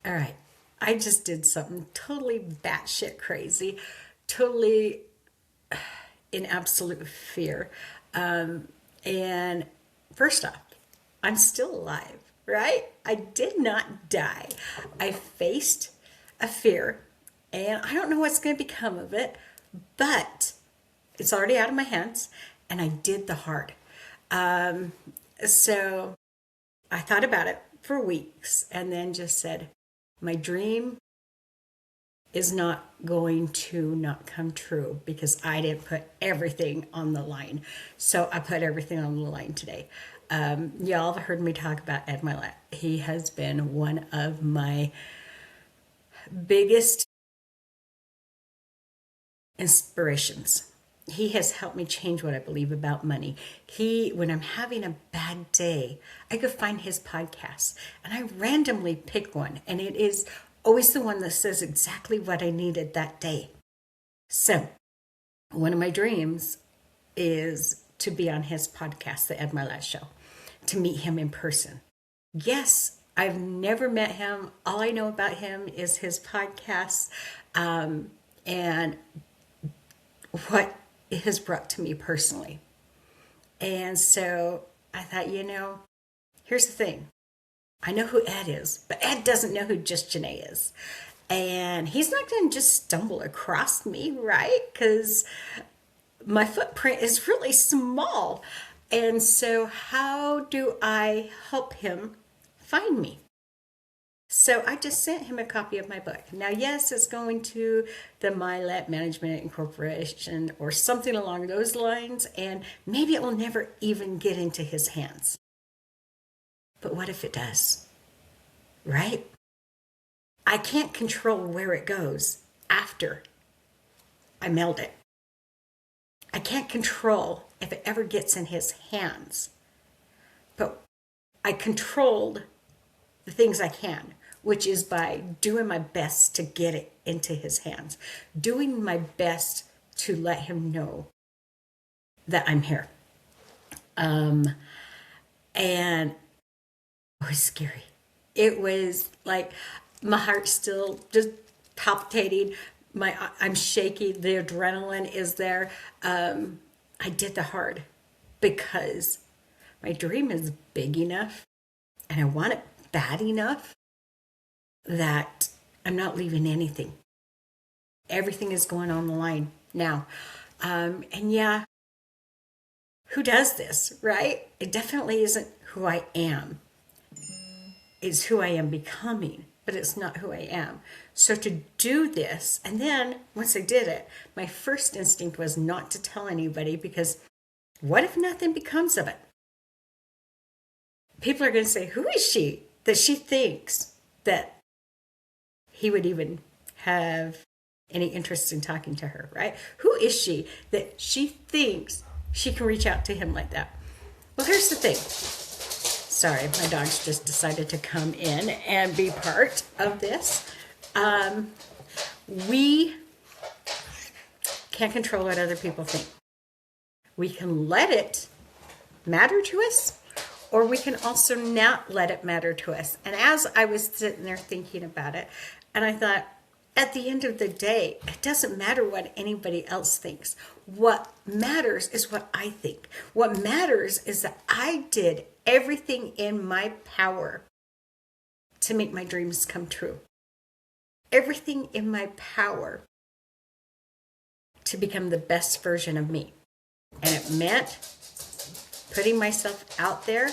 All right. I just did something totally batshit crazy, totally in absolute fear. And first off, I'm still alive, right? I did not die. I faced a fear, and I don't know what's going to become of it, but it's already out of my hands, and I did the hard. Um, so I thought about it for weeks and then just said, my dream is not going to not come true because I didn't put everything on the line. So I put everything on the line today. Y'all have heard me talk about Ed Mylett. He has been one of my biggest inspirations. He has helped me change what I believe about money. When I'm having a bad day, I go find his podcast and I randomly pick one, and it is always the one that says exactly what I needed that day. So, one of my dreams is to be on his podcast, the Ed Mylett Show, to meet him in person. Yes, I've never met him. All I know about him is his podcast, and what it has brought to me personally. And so I thought, here's the thing. I know who Ed is, but Ed doesn't know who Just Janae is. And he's not going to just stumble across me, right? Because my footprint is really small. And so how do I help him find me? So I just sent him a copy of my book. Now, yes, it's going to the Mylett Management Incorporation or something along those lines, and maybe it will never even get into his hands. But what if it does? Right? I can't control where it goes after I mailed it. I can't control if it ever gets in his hands. But I controlled the things I can, which is by doing my best to get it into his hands, doing my best to let him know that I'm here. And it was scary. It was like my heart's still just palpitating. I'm shaky. The adrenaline is there. I did the hard because my dream is big enough and I want it bad enough that I'm not leaving anything. Everything is going on the line now. And yeah, who does this, right? It definitely isn't who I am. It's who I am becoming, but it's not who I am. So to do this, and then once I did it, my first instinct was not to tell anybody, because what if nothing becomes of it? People are going to say, who is she that she thinks that he would even have any interest in talking to her, right? Who is she that she thinks she can reach out to him like that? Well, here's the thing. Sorry, my dogs just decided to come in and be part of this. We can't control what other people think. We can let it matter to us, or we can also not let it matter to us. And as I was sitting there thinking about it, and I thought, at the end of the day, it doesn't matter what anybody else thinks. What matters is what I think. What matters is that I did everything in my power to make my dreams come true. Everything in my power to become the best version of me. And it meant putting myself out there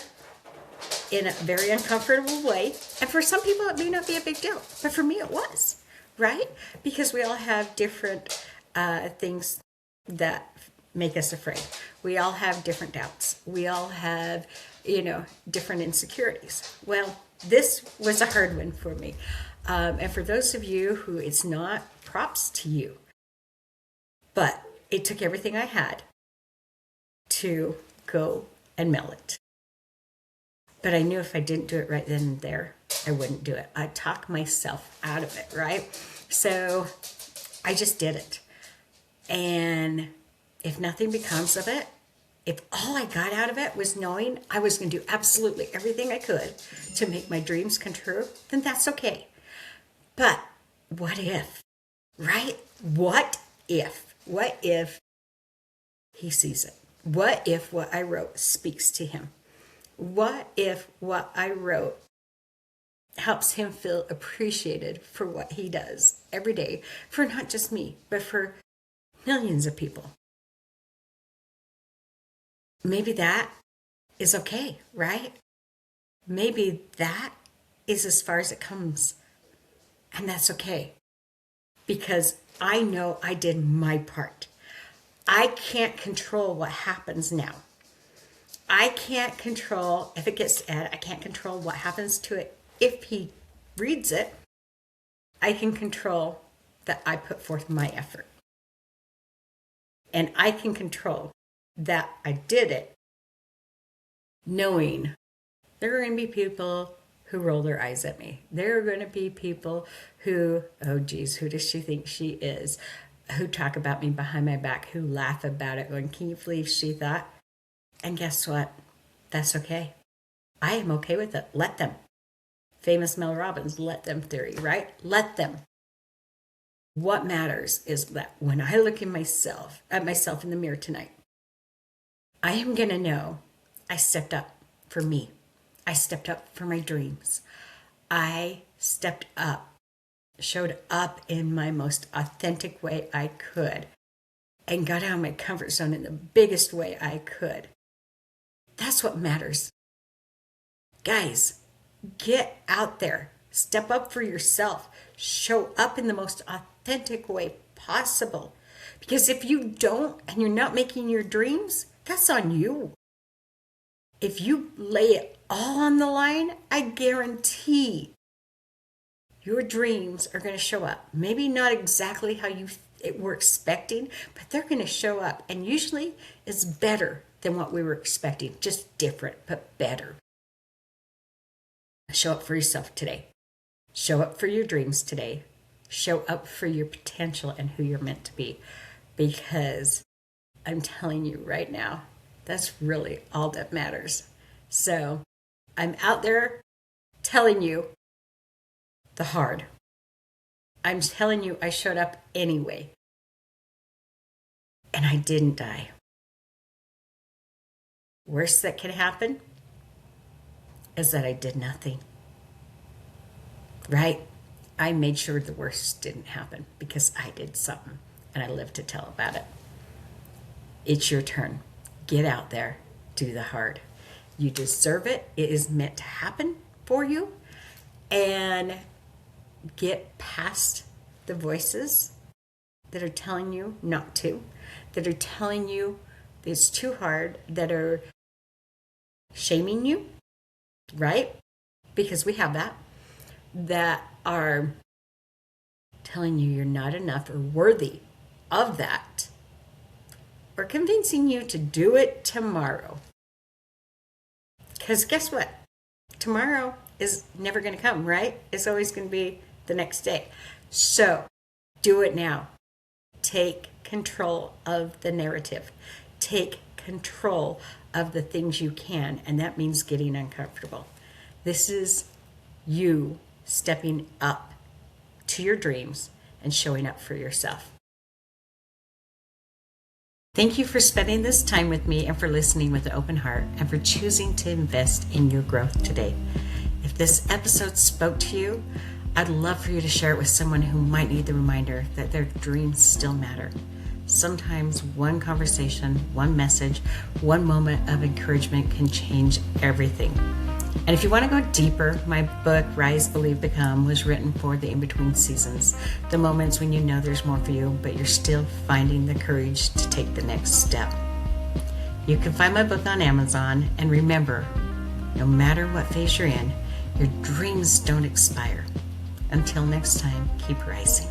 in a very uncomfortable way. And for some people, it may not be a big deal. But for me, it was, right? Because we all have different things that make us afraid. We all have different doubts. We all have, different insecurities. Well, this was a hard one for me. And for those of you who it's not, props to you. But it took everything I had to go and mail it. But I knew if I didn't do it right then and there, I wouldn't do it. I'd talk myself out of it, right? So I just did it. And if nothing becomes of it, if all I got out of it was knowing I was going to do absolutely everything I could to make my dreams come true, then that's okay. But what if, right? What if? What if he sees it? What if what I wrote speaks to him? What if what I wrote helps him feel appreciated for what he does every day, for not just me, but for millions of people? Maybe that is okay, right? Maybe that is as far as it comes. And that's okay. Because I know I did my part. I can't control what happens now. I can't control if it gets to Ed. I can't control what happens to it if he reads it. I can control that I put forth my effort. And I can control that I did it knowing there are going to be people who roll their eyes at me. There are going to be people who, oh geez, who does she think she is? Who talk about me behind my back, who laugh about it, going, can you believe she thought? And guess what? That's okay. I am okay with it. Let them. Famous Mel Robbins, let them theory, right? Let them. What matters is that when I look at myself in the mirror tonight, I am going to know I stepped up for me. I stepped up for my dreams. I stepped up, showed up in my most authentic way I could, and got out of my comfort zone in the biggest way I could. That's what matters. Guys, get out there. Step up for yourself. Show up in the most authentic way possible. Because if you don't and you're not making your dreams, that's on you. If you lay it all on the line, I guarantee your dreams are going to show up. Maybe not exactly how you were expecting, but they're going to show up. And usually it's better than what we were expecting. Just different, but better. Show up for yourself today. Show up for your dreams today. Show up for your potential and who you're meant to be. Because I'm telling you right now, that's really all that matters. So I'm out there telling you the hard. I'm telling you I showed up anyway. And I didn't die. Worst that could happen is that I did nothing. Right? I made sure the worst didn't happen because I did something and I live to tell about it. It's your turn. Get out there. Do the hard. You deserve it. It is meant to happen for you. And get past the voices that are telling you not to, that are telling you it's too hard, that are shaming you, right? Because we have that are telling you you're not enough or worthy of that, or convincing you to do it tomorrow. Because guess what? Tomorrow is never going to come, right? It's always going to be the next day. So do it now. Take control of the narrative. Take control of the things you can, and that means getting uncomfortable. This is you stepping up to your dreams and showing up for yourself. Thank you for spending this time with me and for listening with an open heart and for choosing to invest in your growth today. If this episode spoke to you, I'd love for you to share it with someone who might need the reminder that their dreams still matter. Sometimes one conversation, one message, one moment of encouragement can change everything. And if you want to go deeper, my book, Rise, Believe, Become, was written for the in-between seasons, the moments when you know there's more for you, but you're still finding the courage to take the next step. You can find my book on Amazon, and remember, no matter what phase you're in, your dreams don't expire. Until next time, keep rising.